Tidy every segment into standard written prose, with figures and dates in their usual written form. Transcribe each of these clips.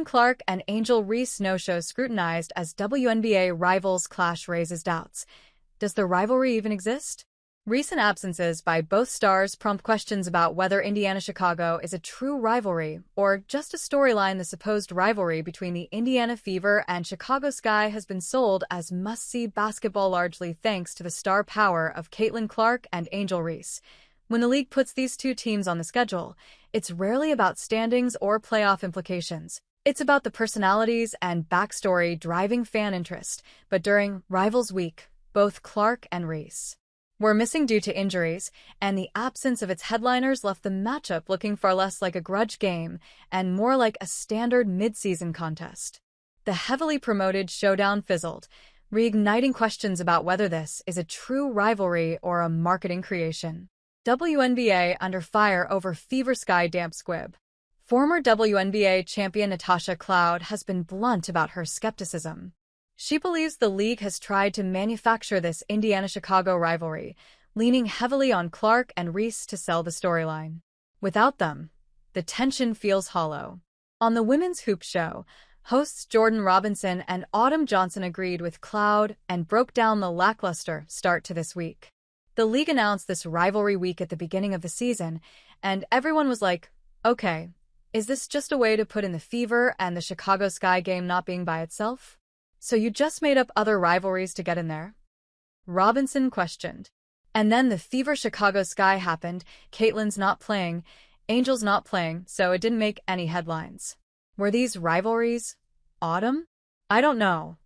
Clark and Angel Reese no-show scrutinized as WNBA Rivals clash raises doubts. Does the rivalry even exist? Recent absences by both stars prompt questions about whether Indiana-Chicago is a true rivalry or just a storyline. The supposed rivalry between the Indiana Fever and Chicago Sky has been sold as must-see basketball, largely thanks to the star power of Clark and Angel Reese. When the league puts these two teams on the schedule, it's rarely about standings or playoff implications. It's about the personalities and backstory driving fan interest. But during Rivals Week, both Clark and Reese were missing due to injuries, and the absence of its headliners left the matchup looking far less like a grudge game and more like a standard mid-season contest. The heavily promoted showdown fizzled, reigniting questions about whether this is a true rivalry or a marketing creation. WNBA under fire over Fever Sky damp squib. Former WNBA champion Natasha Cloud has been blunt about her skepticism. She believes the league has tried to manufacture this Indiana-Chicago rivalry, leaning heavily on Clark and Reese to sell the storyline. Without them, the tension feels hollow. On the Women's Hoop Show, hosts Jordan Robinson and Autumn Johnson agreed with Cloud and broke down the lackluster start to this week. The league announced this rivalry week at the beginning of the season, and everyone was like, okay, is this just a way to put in the Fever and the Chicago Sky game not being by itself? So you just made up other rivalries to get in there? Robinson questioned. And then the Fever Chicago Sky happened. Caitlin's not playing, Angel's not playing, so it didn't make any headlines. Were these rivalries Autumn? I don't know.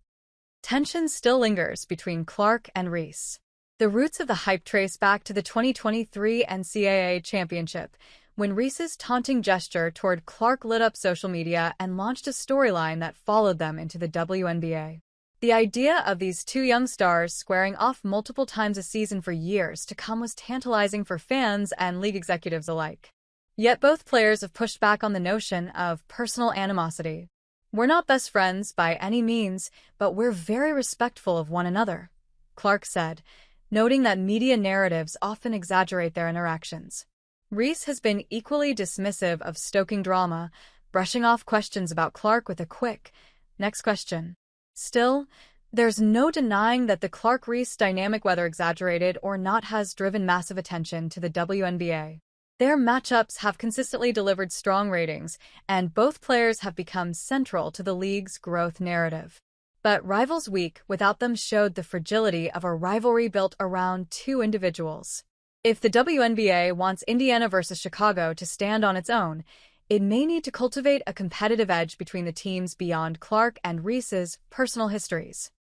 Tension still lingers between Clark and Reese. The roots of the hype trace back to the 2023 NCAA championship, when Reese's taunting gesture toward Clark lit up social media and launched a storyline that followed them into the WNBA. The idea of these two young stars squaring off multiple times a season for years to come was tantalizing for fans and league executives alike. Yet both players have pushed back on the notion of personal animosity. We're not best friends by any means, but we're very respectful of one another, Clark said, noting that media narratives often exaggerate their interactions. Reese has been equally dismissive of stoking drama, brushing off questions about Clark with a quick, next question. Still, there's no denying that the Clark-Reese dynamic, whether exaggerated or not, has driven massive attention to the WNBA. Their matchups have consistently delivered strong ratings, and both players have become central to the league's growth narrative. But Rivals Week without them showed the fragility of a rivalry built around two individuals. If the WNBA wants Indiana versus Chicago to stand on its own, it may need to cultivate a competitive edge between the teams beyond Clark and Reese's personal histories.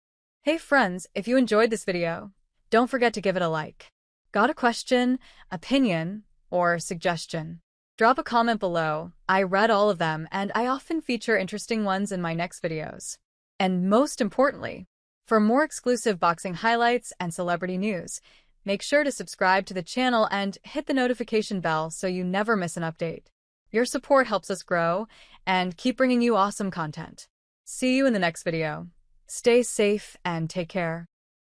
Hey friends, if you enjoyed this video, don't forget to give it a like. Got a question, opinion, or suggestion? Drop a comment below. I read all of them, and I often feature interesting ones in my next videos. And most importantly, for more exclusive boxing highlights and celebrity news, make sure to subscribe to the channel and hit the notification bell so you never miss an update. Your support helps us grow and keep bringing you awesome content. See you in the next video. Stay safe and take care.